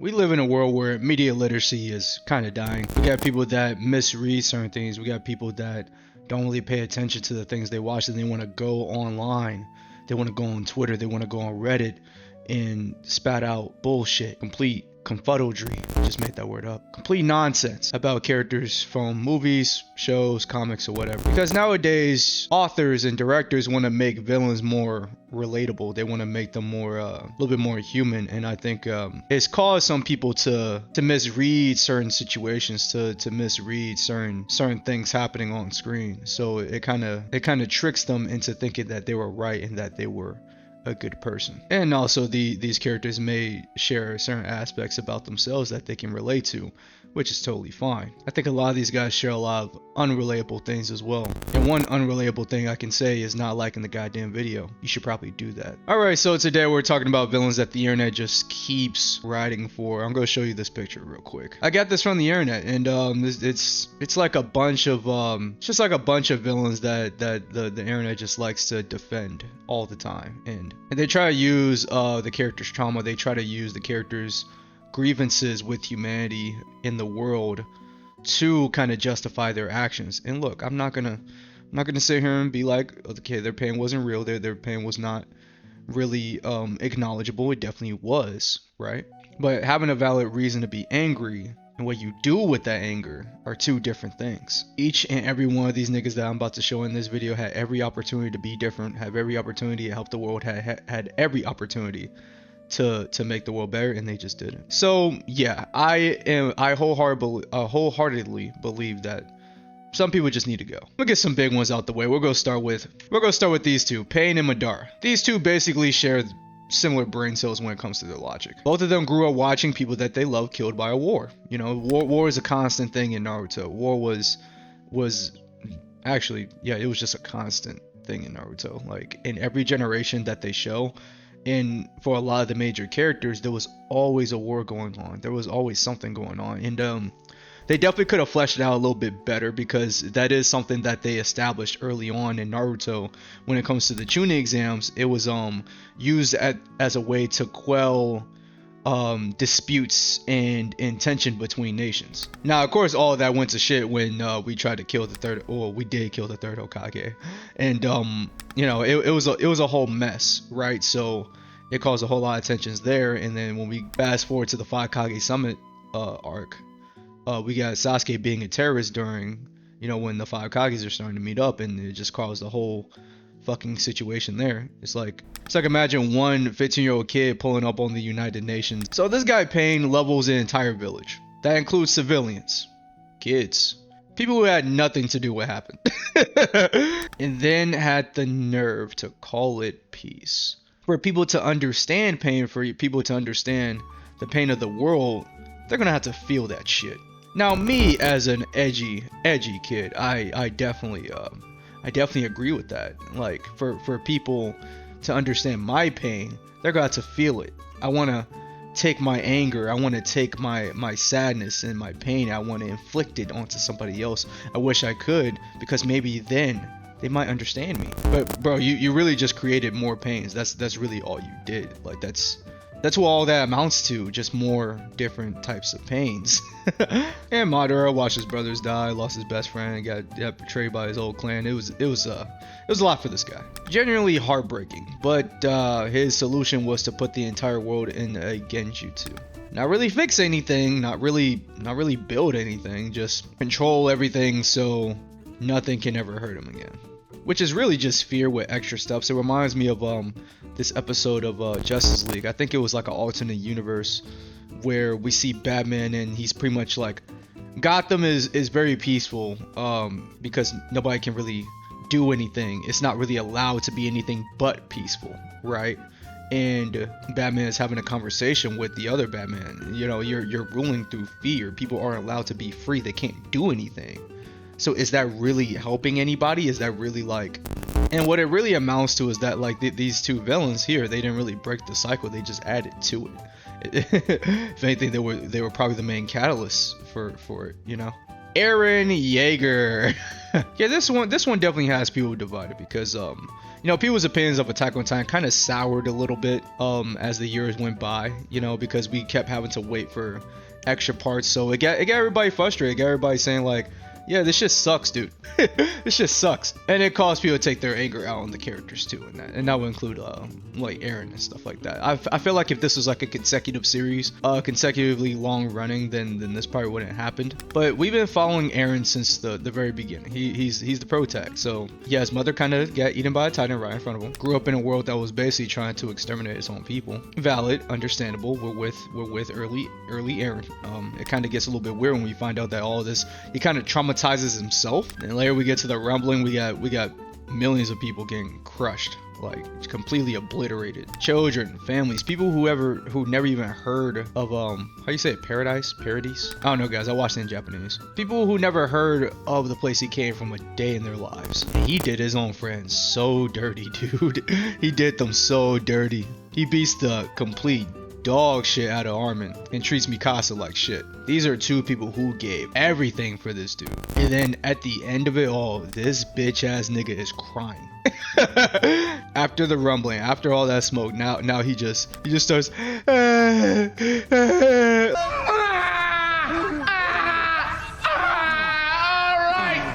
We live in a world where media literacy is kind of dying. We got people that misread certain things. We got people that don't really pay attention to the things they watch, and they want to go online. They want to go on Twitter. They want to go on Reddit and spat out bullshit, complete confuddledry. I just made that word up. Complete nonsense about characters from movies, shows, comics, or whatever. Because nowadays, authors and directors want to make villains more relatable. They want to make them more, a little bit more human. And I think it's caused some people to misread certain situations, to misread certain things happening on screen. So it kind of tricks them into thinking that they were right and that they were a good person. And also these characters may share certain aspects about themselves that they can relate to, which is totally fine. I think a lot of these guys share a lot of unrelatable things as well. And one unrelatable thing I can say is not liking the goddamn video. You should probably do that. Alright, so today we're talking about villains that the internet just keeps writing for. I'm gonna show you this picture real quick. I got this from the internet, and it's like a bunch of just like a bunch of villains that the internet just likes to defend all the time. And they try to use the character's trauma. They try to use the character's grievances with humanity in the world to kind of justify their actions. And look, I'm not gonna sit here and be like, okay, their pain wasn't real. Their pain was not really acknowledgeable. It definitely was, right? But having a valid reason to be angry and what you do with that anger are two different things. Each and every one of these niggas that I'm about to show in this video had every opportunity to be different, have every opportunity to help the world, had every opportunity to make the world better, and they just didn't. So yeah, I wholeheartedly believe that some people just need to go. We'll get some big ones out the way. We're gonna start with these two, Pain and Madara. These two basically share similar brain cells when it comes to their logic. Both of them grew up watching people that they love killed by a war. You know, war is a constant thing in Naruto. War was actually, yeah, it was just a constant thing in Naruto. Like in every generation that they show, and for a lot of the major characters, there was always a war going on. There was always something going on. And they definitely could have fleshed it out a little bit better, because that is something that they established early on in Naruto. When it comes to the Chunin exams, it was used as a way to quell disputes and tension between nations. Now, of course, all of that went to shit when we tried to kill the third, or we did kill the third Hokage, and you know, it was a whole mess, right? So it caused a whole lot of tensions there. And then when we fast forward to the 5 Kage Summit arc, we got Sasuke being a terrorist during, you know, when the 5 Kages are starting to meet up, and it just caused the whole fucking situation there. It's like imagine one 15-year-old kid pulling up on the United Nations. So this guy Pain levels an entire village. That includes civilians, kids, people who had nothing to do with what happened. And then had the nerve to call it peace. For people to understand pain, for people to understand the pain of the world, they're gonna have to feel that shit. Now, me as an edgy kid, I definitely agree with that. Like for people to understand my pain, they're gonna have to feel it. I want to take my anger, I want to take my sadness and my pain, I want to inflict it onto somebody else. I wish I could, because maybe then they might understand me. But bro, you really just created more pains. That's really all you did. Like that's what all that amounts to, just more different types of pains. And Madara watched his brothers die, lost his best friend, and got betrayed by his whole clan. It was a lot for this guy. Genuinely heartbreaking. But his solution was to put the entire world in a genjutsu. Not really fix anything, not really build anything, just control everything so nothing can ever hurt him again. Which is really just fear with extra stuff. So it reminds me of this episode of Justice League. I think it was like an alternate universe where we see Batman, and he's pretty much like, Gotham is very peaceful because nobody can really do anything. It's not really allowed to be anything but peaceful, right? And Batman is having a conversation with the other Batman. You know, you're ruling through fear. People aren't allowed to be free. They can't do anything. So is that really helping anybody? Is that really like... And what it really amounts to is that like these two villains here, they didn't really break the cycle. They just added to it. If anything, they were probably the main catalyst for it, you know? Eren Yeager. Yeah, this one definitely has people divided because people's opinions of Attack on Titan kind of soured a little bit as the years went by, because we kept having to wait for extra parts, so it got everybody frustrated. It got everybody saying like, yeah, this shit sucks, dude. This shit sucks. And it caused people to take their anger out on the characters too, and that would include like Eren and stuff like that. I feel like if this was like a consecutive series, consecutively long running, then this probably wouldn't have happened. But we've been following Eren since the very beginning. He's the protag. So yeah, his mother kind of got eaten by a titan right in front of him. Grew up in a world that was basically trying to exterminate its own people. Valid, understandable. We're with early Eren. It kind of gets a little bit weird when we find out that all of this, he kind of traumatizes himself, and later we get to the rumbling. We got millions of people getting crushed, like completely obliterated. Children, families, people who never even heard of how you say it, paradise? I don't know, guys. I watched it in Japanese. People who never heard of the place he came from a day in their lives. And he did his own friends so dirty, dude. He did them so dirty. He beats the complete dog shit out of Armin and treats Mikasa like shit. These are two people who gave everything for this dude. And then at the end of it all, this bitch ass nigga is crying. After the rumbling, after all that smoke, now he just starts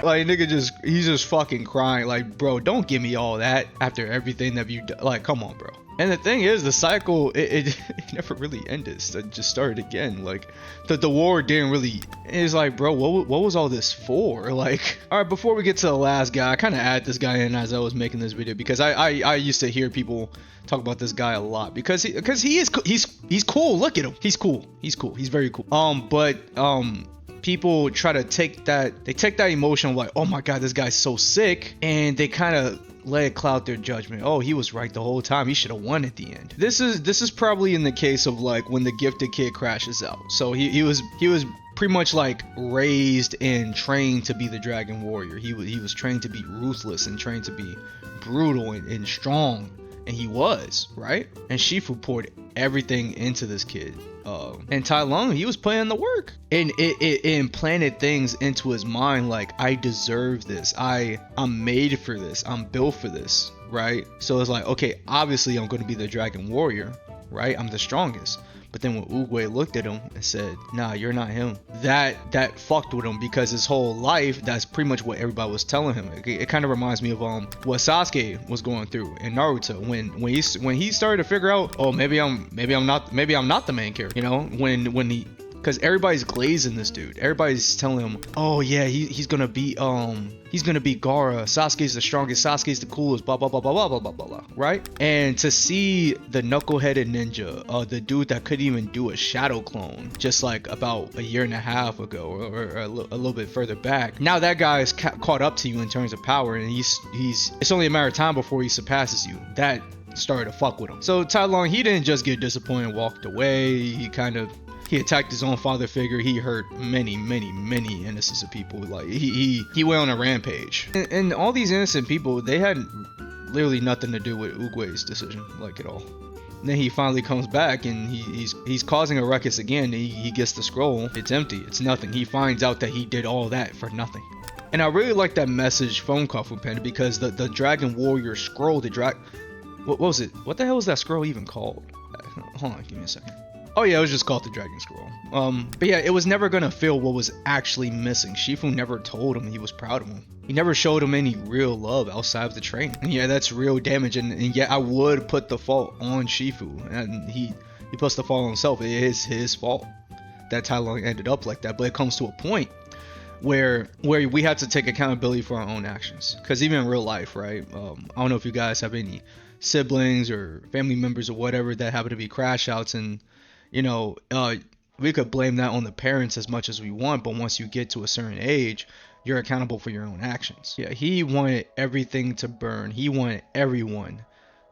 like nigga he's just fucking crying like, bro, don't give me all that after everything that you done. Like, come on, bro. And the thing is, the cycle, it never really ended. It just started again. Like, the war didn't really. It's like, bro, what was all this for? Like, all right, before we get to the last guy, I kind of added this guy in as I was making this video because I used to hear people talk about this guy a lot because he's cool. Look at him, he's cool. He's very cool. But people try to take that emotion of like, oh my god, this guy's so sick, and they kind of let it cloud their judgment. Oh, he was right the whole time. He should have won at the end. This is probably in the case of like when the gifted kid crashes out. So he was pretty much like raised and trained to be the Dragon Warrior. He was trained to be ruthless and trained to be brutal and strong, and he was, right? And Shifu poured everything into this kid. And Tai Lung, he was putting in the work, and it implanted things into his mind like, I deserve this, I'm made for this, I'm built for this, right? So it's like, okay, obviously I'm going to be the Dragon Warrior, right? I'm the strongest. But then when Oogway looked at him and said, nah, you're not him, that fucked with him, because his whole life, that's pretty much what everybody was telling him. It kind of reminds me of what Sasuke was going through in Naruto when he started to figure out, oh, maybe I'm not the main character, when he, because everybody's glazing this dude. Everybody's telling him, oh yeah, he's gonna be Gaara. Sasuke's the strongest. Sasuke's the coolest. Blah blah blah blah blah blah blah blah. Right? And to see the knuckleheaded ninja, the dude that couldn't even do a shadow clone, just like about a year and a half ago, or a little bit further back. Now that guy is caught up to you in terms of power, and he's it's only a matter of time before he surpasses you. That started to fuck with him. So Tai Lung, he didn't just get disappointed and walked away. He attacked his own father figure. He hurt many innocents of people. Like he went on a rampage. And all these innocent people, they had literally nothing to do with Oogway's decision, like at all. And then he finally comes back and he's causing a ruckus again. He gets the scroll. It's empty. It's nothing. He finds out that he did all that for nothing. And I really like that message from Kung Panda, because the Dragon Warrior scroll, what was it? What the hell was that scroll even called? Hold on, give me a second. Oh yeah, it was just called the Dragon Scroll. But yeah, it was never gonna fill what was actually missing. Shifu never told him he was proud of him. He never showed him any real love outside of the training. And yeah, that's real damage. And yeah, I would put the fault on Shifu, and he puts the fault on himself. It is his fault that Tai Lung ended up like that. But it comes to a point where we have to take accountability for our own actions. Because even in real life, right? I don't know if you guys have any siblings or family members or whatever that happen to be crash outs, and we could blame that on the parents as much as we want, but once you get to a certain age, you're accountable for your own actions. Yeah, he wanted everything to burn. He wanted everyone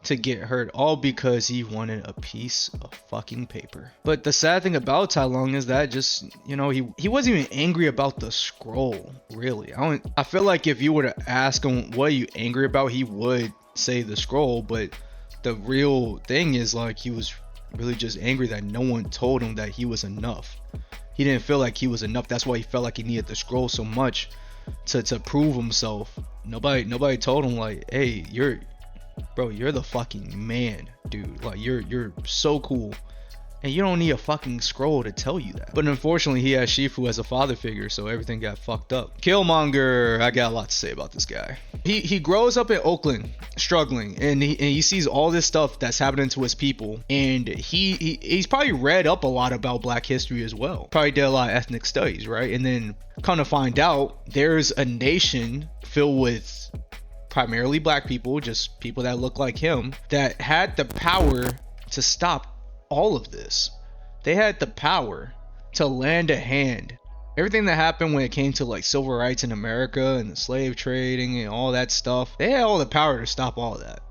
to get hurt, all because he wanted a piece of fucking paper. But the sad thing about Tai Lung is that just, he wasn't even angry about the scroll, really. I feel like if you were to ask him what are you angry about, he would say the scroll, but the real thing is like he was really just angry that no one told him that he was enough. He didn't feel like he was enough. That's why he felt like he needed the scroll so much to prove himself. Nobody told him like, hey, you're the fucking man, dude. Like you're so cool. And you don't need a fucking scroll to tell you that. But unfortunately, he has Shifu as a father figure, so everything got fucked up. Killmonger, I got a lot to say about this guy. He grows up in Oakland, struggling, and he sees all this stuff that's happening to his people, and he's probably read up a lot about Black history as well. Probably did a lot of ethnic studies, right? And then come to find out, there's a nation filled with primarily Black people, just people that look like him, that had the power to stop all of this. They had the power to lend a hand. Everything that happened when it came to like civil rights in America and the slave trading and all that stuff, they had all the power to stop all of that,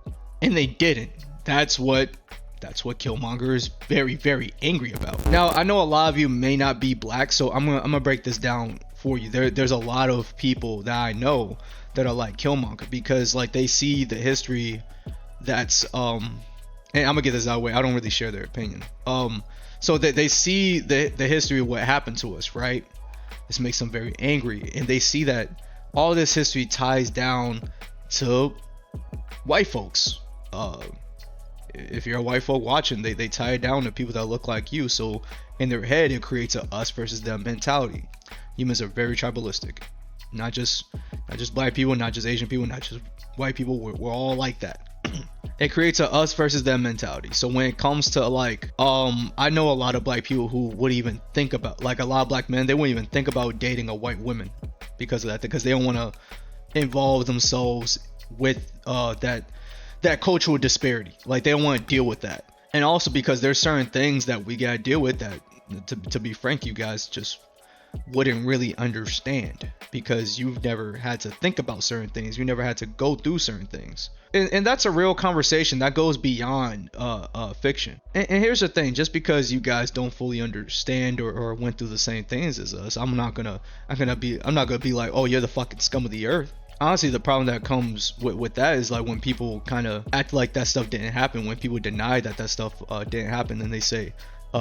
and they didn't. That's what Killmonger is very, very angry about. Now, I know a lot of you may not be Black, so I'm gonna break this down for you. There's a lot of people that I know that are like Killmonger, because like they see the history that's and I'm gonna get this out of the way. I don't really share their opinion. So that they see the history of what happened to us, right? This makes them very angry, and they see that all this history ties down to white folks. If you're a white folk watching, they tie it down to people that look like you. So in their head, it creates a us versus them mentality. Humans are very tribalistic. Not just Black people, not just Asian people, not just white people. We're all like that. It creates a us versus them mentality. So when it comes to like I know a lot of Black people who wouldn't even think about, like a lot of Black men, they wouldn't even think about dating a white woman because of that, because they don't want to involve themselves with that cultural disparity. Like they don't want to deal with that. And also because there's certain things that we gotta deal with that, to be frank, you guys just wouldn't really understand, because you've never had to think about certain things. You never had to go through certain things. And that's a real conversation that goes beyond fiction. And here's the thing: just because you guys don't fully understand or went through the same things as us, I'm not gonna be like, oh, you're the fucking scum of the earth. Honestly, the problem that comes with that is like when people kind of act like that stuff didn't happen, when people deny that stuff didn't happen, and they say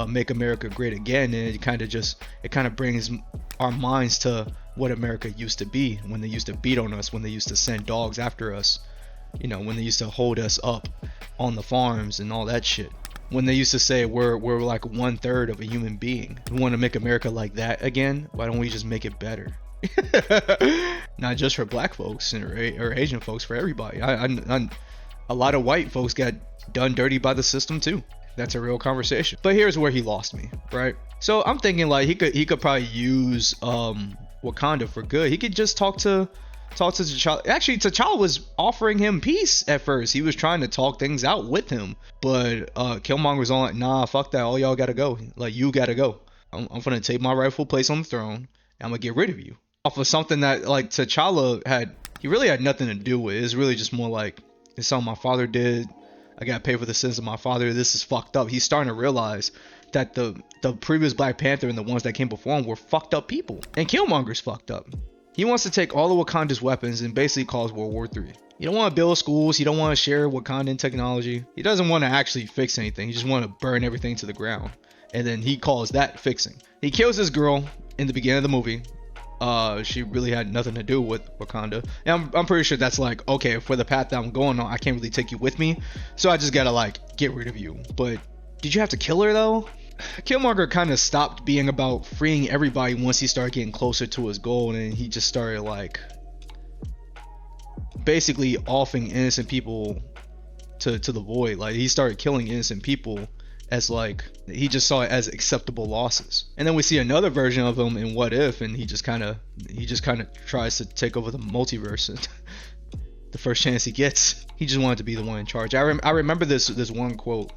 make America great again, and it kind of brings our minds to what America used to be, when they used to beat on us, when they used to send dogs after us, you know, when they used to hold us up on the farms and all that shit, when they used to say we're like 1/3 of a human being. We want to make America like that again. Why don't we just make it better? Not just for Black folks or Asian folks, for everybody. A lot of white folks got done dirty by the system too. That's a real conversation. But here's where he lost me, right? So I'm thinking like he could probably use Wakanda for good. He could just talk to T'Challa. Actually, T'Challa was offering him peace at first. He was trying to talk things out with him, but Killmonger was on like, nah, fuck that. All y'all gotta go. Like, you gotta go. I'm gonna take my rightful place on the throne, and I'm gonna get rid of you. Off of something that like T'Challa he really had nothing to do with. It's really just more like, it's something my father did. I gotta pay for the sins of my father. This is fucked up. He's starting to realize that the previous Black Panther and the ones that came before him were fucked up people. And Killmonger's fucked up. He wants to take all of Wakanda's weapons and basically cause World War III. He don't want to build schools. He don't want to share Wakandan technology. He doesn't want to actually fix anything. He just want to burn everything to the ground. And then he calls that fixing. He kills this girl in the beginning of the movie. She really had nothing to do with Wakanda. And I'm pretty sure that's like, okay, for the path that I'm going on, I can't really take you with me. So I just gotta like get rid of you. But did you have to kill her though? Killmonger kind of stopped being about freeing everybody once he started getting closer to his goal, and he just started like basically offing innocent people to the void. Like he started killing innocent people as like, he just saw it as acceptable losses. And then we see another version of him in What If, and he just kind of tries to take over the multiverse the first chance he gets. He just wanted to be the one in charge. I remember this one quote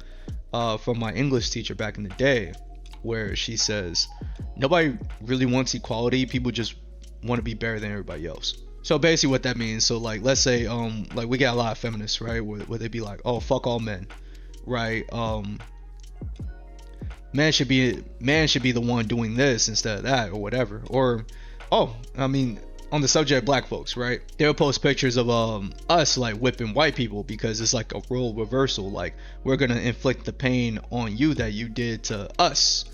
from my English teacher back in the day, where she says, nobody really wants equality, people just want to be better than everybody else. So basically what that means, so like let's say like we got a lot of feminists, right, where they be like, oh, fuck all men, right? Man should be the one doing this instead of that, or whatever. Or I mean, on the subject of Black folks, right, they'll post pictures of us like whipping white people because it's like a role reversal. Like, we're gonna inflict the pain on you that you did to us,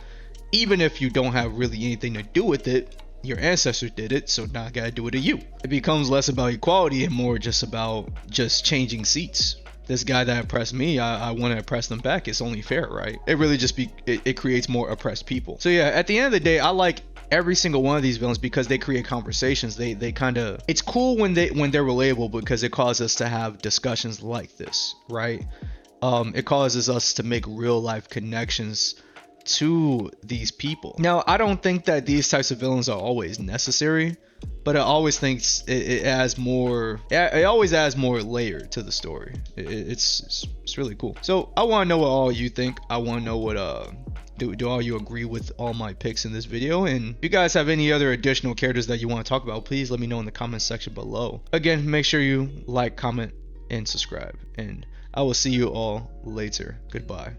even if you don't have really anything to do with it. Your ancestors did it, so now I gotta do it to you. It becomes less about equality and more just about just changing seats. This guy that oppressed me, I want to oppress them back. It's only fair, right? It really just it creates more oppressed people. So yeah, at the end of the day, I like every single one of these villains because they create conversations. They kind of, it's cool when they're relatable because it causes us to have discussions like this, right? It causes us to make real life connections to these people. Now, I don't think that these types of villains are always necessary, but I always think it adds more. It always adds more layer to the story. It's really cool. So I want to know what all you think. I want to know what do all you agree with all my picks in this video? And if you guys have any other additional characters that you want to talk about, please let me know in the comment section below. Again, make sure you like, comment, and subscribe. And I will see you all later. Goodbye.